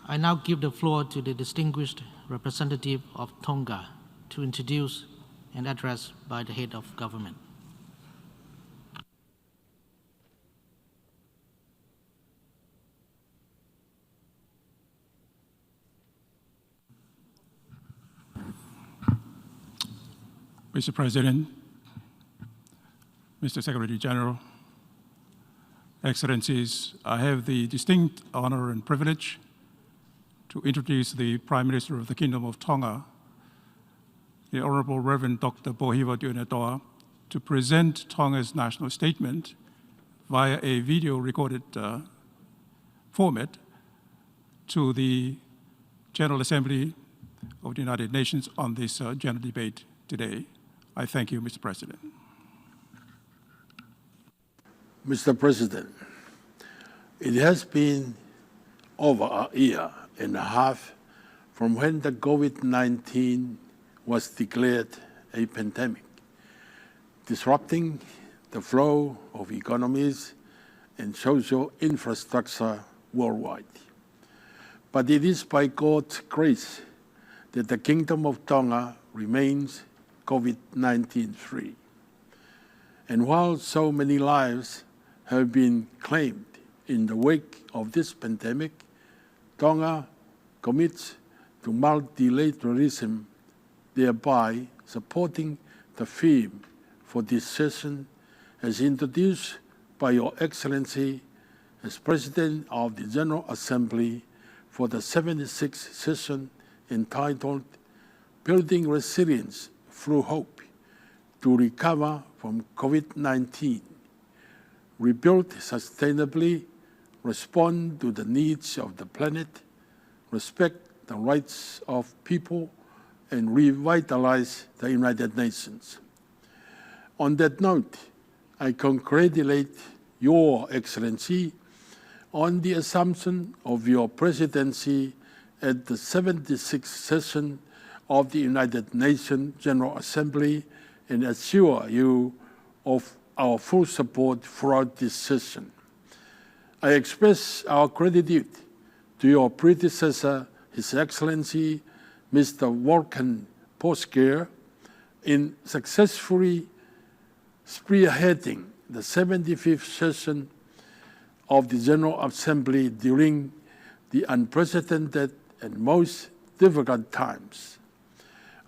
I now give the floor to the distinguished representative of Tonga to introduce an address by the head of government. Mr. President, Mr. Secretary General, Excellencies, I have the distinct honor and privilege to introduce the Prime Minister of the Kingdom of Tonga, the Honorable Reverend Dr. Pohiva to present Tonga's national statement via a video recorded format to the General Assembly of the United Nations on this general debate today. I thank you, Mr. President. Mr. President, it has been over a year and a half from when the COVID-19 was declared a pandemic, disrupting the flow of economies and social infrastructure worldwide. But it is by God's grace that the Kingdom of Tonga remains COVID-19 free. And while so many lives have been claimed in the wake of this pandemic, Tonga commits to multilateralism, thereby supporting the theme for this session as introduced by Your Excellency as President of the General Assembly for the 76th session entitled Building Resilience Through Hope to Recover from COVID-19, Rebuild Sustainably, Respond to the Needs of the Planet, Respect the Rights of People, and Revitalize the United Nations. On that note, I congratulate Your Excellency on the assumption of your presidency at the 76th session of the United Nations General Assembly and assure you of our full support throughout this session. I express our gratitude to your predecessor, His Excellency, Mr. Volkan Posker, in successfully spearheading the 75th session of the General Assembly during the unprecedented and most difficult times.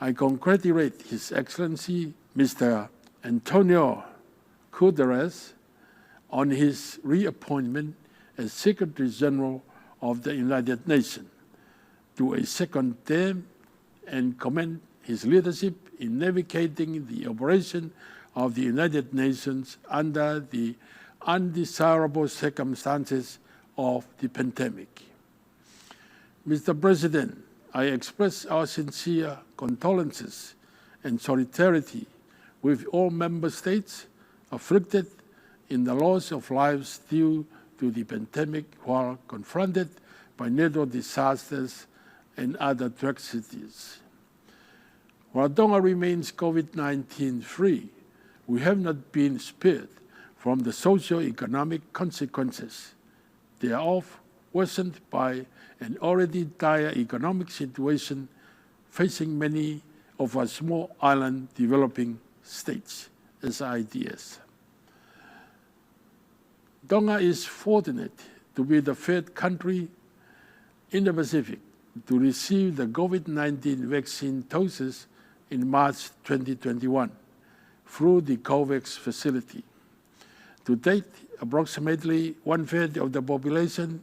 I congratulate His Excellency, Mr. Antonio Guterres, on his reappointment as Secretary General of the United Nations to a second term and commend his leadership in navigating the operation of the United Nations under the undesirable circumstances of the pandemic. Mr. President, I express our sincere condolences and solidarity with all member states afflicted in the loss of lives due to the pandemic while confronted by natural disasters and other tragedies. While Tonga remains COVID-19 free, we have not been spared from the socio-economic consequences thereof, worsened by an already dire economic situation facing many of our small island developing states as ideas. Tonga is fortunate to be the third country in the Pacific to receive the COVID-19 vaccine doses in March 2021 through the COVAX facility. To date, approximately 1/3 of the population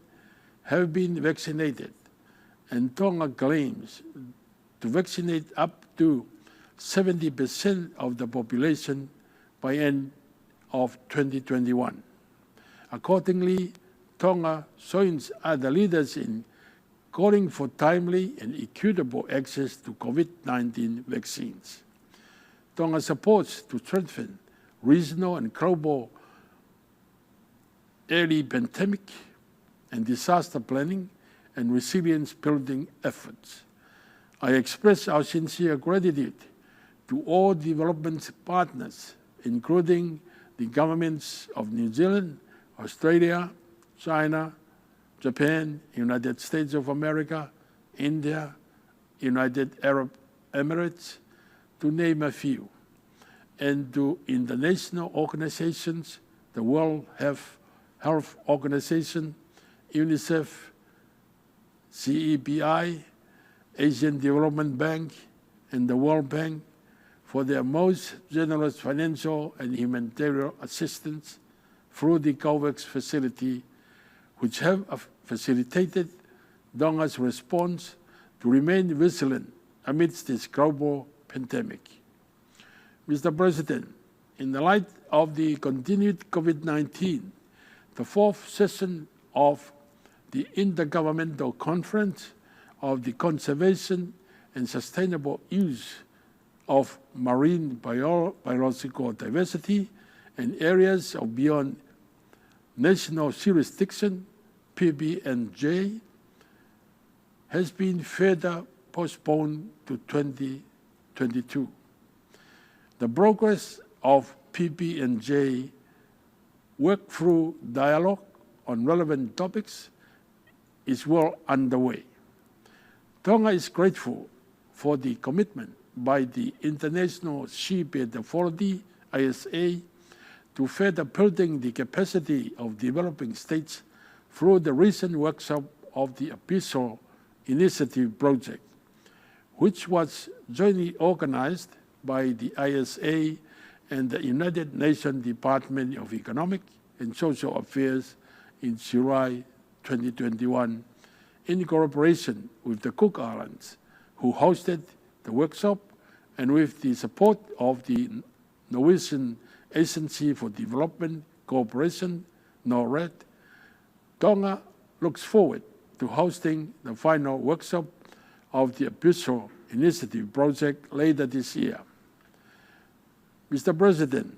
have been vaccinated, and Tonga claims to vaccinate up to 70% of the population by end of 2021. Accordingly, Tonga joins other leaders in calling for timely and equitable access to COVID-19 vaccines. Tonga supports to strengthen regional and global early pandemic and disaster planning and resilience building efforts. I express our sincere gratitude to all development partners, including the governments of New Zealand, Australia, China, Japan, United States of America, India, United Arab Emirates, to name a few, and to international organizations, the World Health Organization, UNICEF, CEPI, Asian Development Bank, and the World Bank for their most generous financial and humanitarian assistance through the COVAX facility, which have facilitated Tonga's response to remain vigilant amidst this global pandemic. Mr. President, in the light of the continued COVID-19, the fourth session of the Intergovernmental Conference of the Conservation and Sustainable Use of Marine Biological Diversity and Areas of Beyond National Jurisdiction, PB&J, has been further postponed to 2022. The progress of PB&J work through dialogue on relevant topics is well underway. Tonga is grateful for the commitment by the International Seabed Authority, ISA, to further building the capacity of developing states through the recent workshop of the Abyssal Initiative Project, which was jointly organized by the ISA and the United Nations Department of Economic and Social Affairs in July 2021, in cooperation with the Cook Islands, who hosted the workshop, and with the support of the Norwegian Agency for Development Cooperation, NORAD. Tonga looks forward to hosting the final workshop of the Abyssal Initiative Project later this year. Mr. President,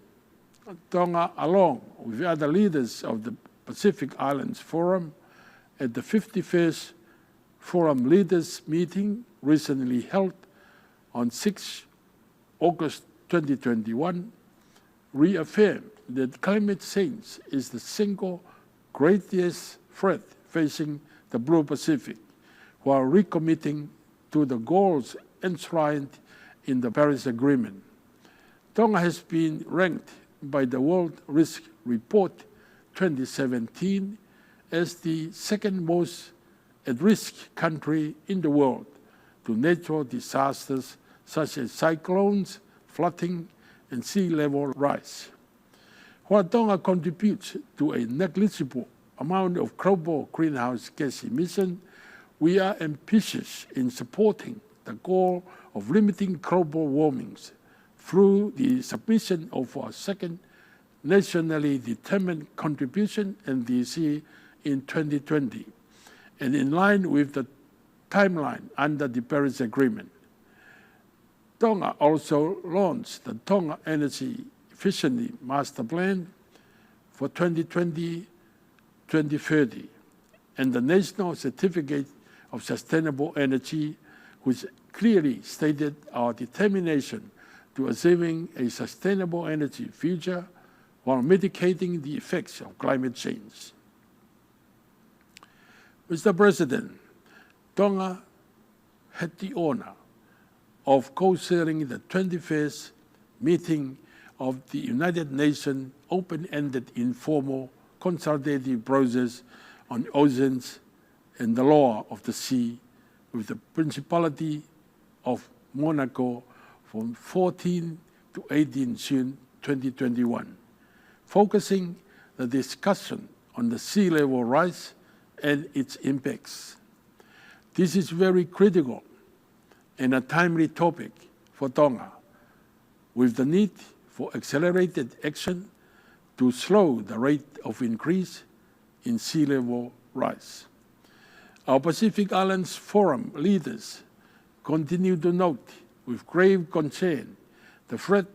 Tonga, along with other leaders of the Pacific Islands Forum, at the 51st Forum Leaders Meeting recently held on 6 August 2021, reaffirmed that climate change is the single greatest threat facing the Blue Pacific, while recommitting to the goals enshrined in the Paris Agreement. Tonga has been ranked by the World Risk Report 2017 as the second most at-risk country in the world to natural disasters such as cyclones, flooding, and sea level rise. While Tonga contributes to a negligible amount of global greenhouse gas emission, we are ambitious in supporting the goal of limiting global warming through the submission of our second nationally determined contribution NDC in 2020, and in line with the timeline under the Paris Agreement. Tonga also launched the Tonga Energy Efficiency Master Plan for 2020-2030 and the National Certificate of Sustainable Energy, which clearly stated our determination to achieving a sustainable energy future while mitigating the effects of climate change. Mr. President, Tonga had the honor of co-chairing the 21st meeting of the United Nations Open-Ended Informal Consultative Process on Oceans and the Law of the Sea with the Principality of Monaco from 14 to 18 June 2021, focusing the discussion on the sea level rise and its impacts. This is very critical and a timely topic for Tonga, with the need for accelerated action to slow the rate of increase in sea level rise. Our Pacific Islands Forum leaders continue to note with grave concern the threat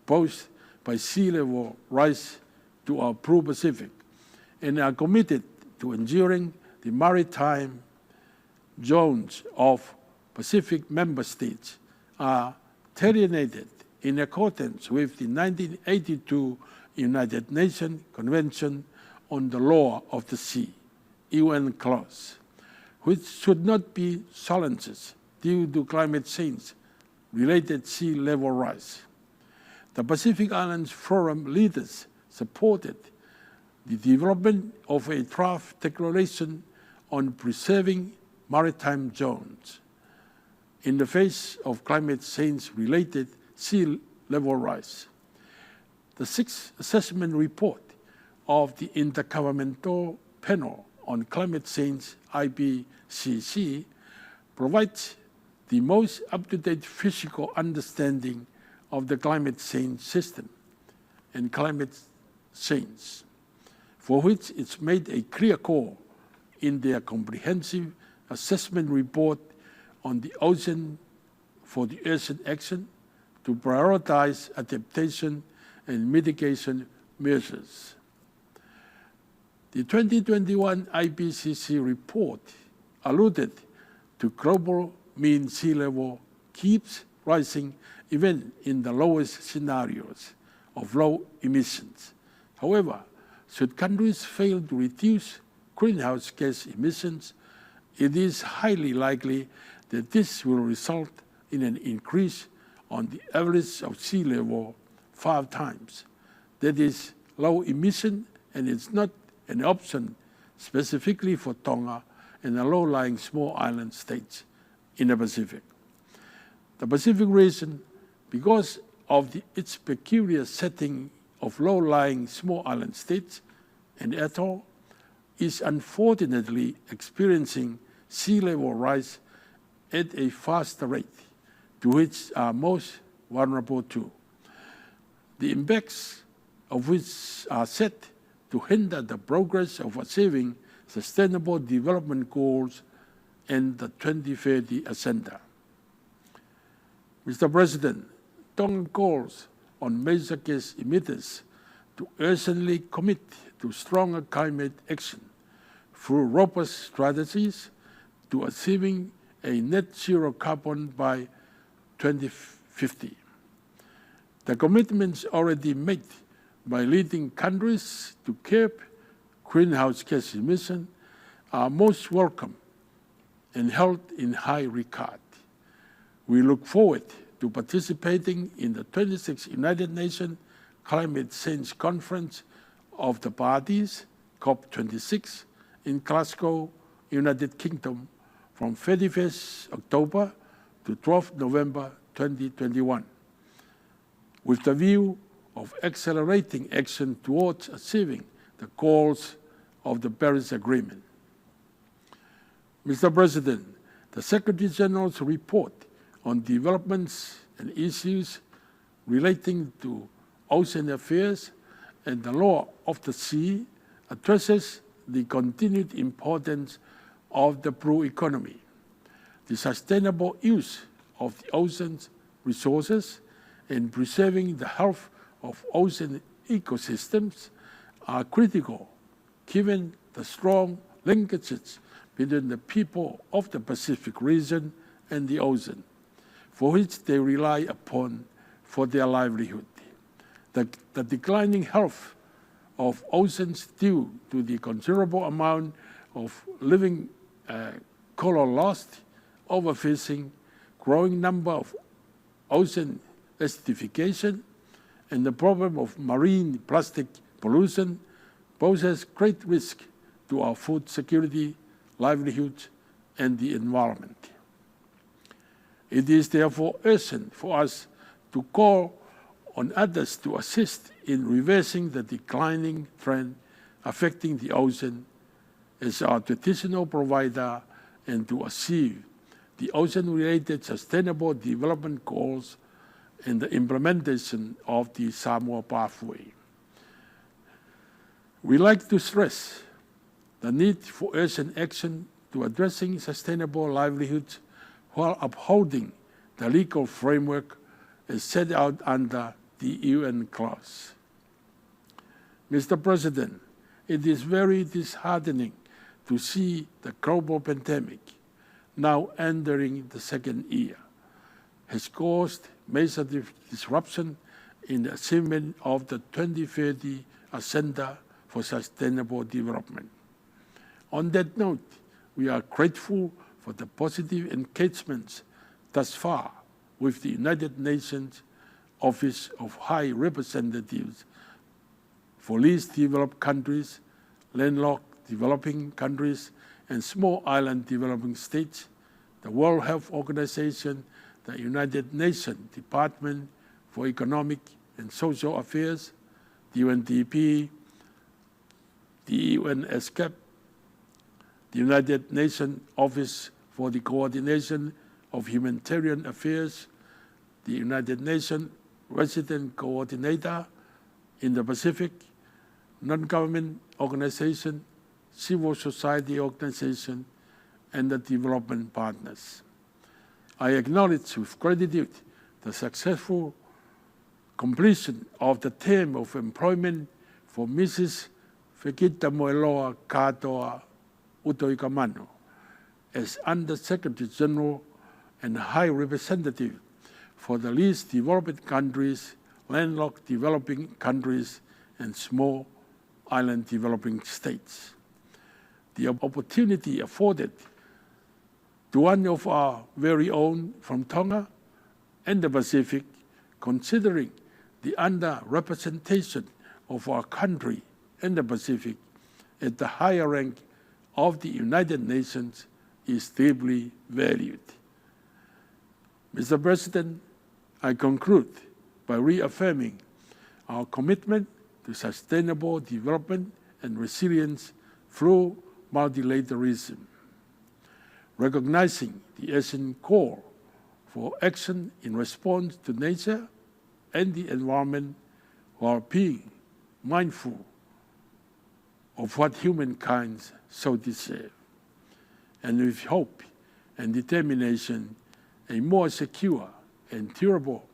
posed by sea level rise to our Blue Pacific, and are committed to ensuring the maritime zones of Pacific member states are delineated in accordance with the 1982 United Nations Convention on the Law of the Sea, UN clause, which should not be silenced due to climate change-related sea level rise. The Pacific Islands Forum leaders supported the development of a draft declaration on preserving maritime zones in the face of climate change-related sea level rise. The sixth assessment report of the Intergovernmental Panel on Climate Change, IPCC, provides the most up-to-date physical understanding of the climate change system and climate change, for which it's made a clear call in their comprehensive assessment report on the ocean for the ocean action to prioritize adaptation and mitigation measures. The 2021 IPCC report alluded to global mean sea level keeps rising even in the lowest scenarios of low emissions. However, should countries fail to reduce greenhouse gas emissions, it is highly likely that this will result in an increase on the average of sea level 5 times. That is low emission, and it's not an option specifically for Tonga and the low-lying small island states in the Pacific. The Pacific region, because of its peculiar setting of low-lying small island states and atoll, is unfortunately experiencing sea level rise at a faster rate, to which are most vulnerable to. The impacts of which are set to hinder the progress of achieving Sustainable Development Goals and the 2030 Agenda. Mr. President, Tonga calls on major gas emitters to urgently commit to stronger climate action through robust strategies to achieving a net zero carbon by 2050. The commitments already made by leading countries to curb greenhouse gas emissions are most welcome and held in high regard. We look forward to participating in the 26th United Nations Climate Change Conference of the Parties, COP26, in Glasgow, United Kingdom, from 31st October to 12th November 2021, with the view of accelerating action towards achieving the goals of the Paris Agreement. Mr. President, the Secretary General's report on developments and issues relating to ocean affairs and the law of the sea addresses the continued importance of the blue economy. The sustainable use of the ocean's resources and preserving the health of ocean ecosystems are critical given the strong linkages between the people of the Pacific region and the ocean, for which they rely upon for their livelihood. The declining health of oceans due to the considerable amount of living coral lost, overfishing, growing number of ocean acidification, and the problem of marine plastic pollution poses great risk to our food security, livelihoods, and the environment. It is therefore urgent for us to call on others to assist in reversing the declining trend affecting the ocean as our traditional provider and to achieve the ocean-related sustainable development goals and the implementation of the Samoa pathway. We like to stress the need for urgent action to addressing sustainable livelihoods while upholding the legal framework as set out under the UN clause. Mr. President, it is very disheartening to see the global pandemic, now entering the second year, has caused major disruption in the achievement of the 2030 Agenda for Sustainable Development. On that note, we are grateful for the positive engagements thus far with the United Nations Office of High Representatives for least developed countries, landlocked developing countries, and small island developing states, the World Health Organization, the United Nations Department for Economic and Social Affairs, the UNDP, the UNSCAP, the United Nations Office for the Coordination of Humanitarian Affairs, the United Nations Resident Coordinator in the Pacific, non-government organization, civil society organization, and the development partners. I acknowledge with gratitude the successful completion of the term of employment for Mrs. Fekita Moeloa Katoa Utoikamano as Under-Secretary General and High Representative for the least developed countries, landlocked developing countries, and small island developing states. The opportunity afforded to one of our very own from Tonga and the Pacific, considering the underrepresentation of our country in the Pacific at the higher rank of the United Nations, is deeply valued. Mr. President, I conclude by reaffirming our commitment to sustainable development and resilience through multilateralism, recognizing the Asian call for action in response to nature and the environment while being mindful of what humankind so deserve. And with hope and determination, a more secure and durable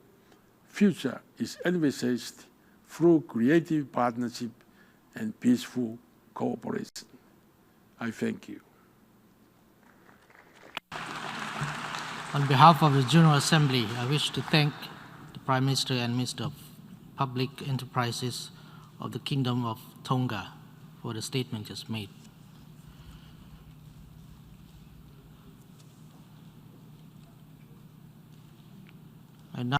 future is envisaged through creative partnership and peaceful cooperation. I thank you. On behalf of the General Assembly, I wish to thank the Prime Minister and Minister of Public Enterprises of the Kingdom of Tonga for the statement just made.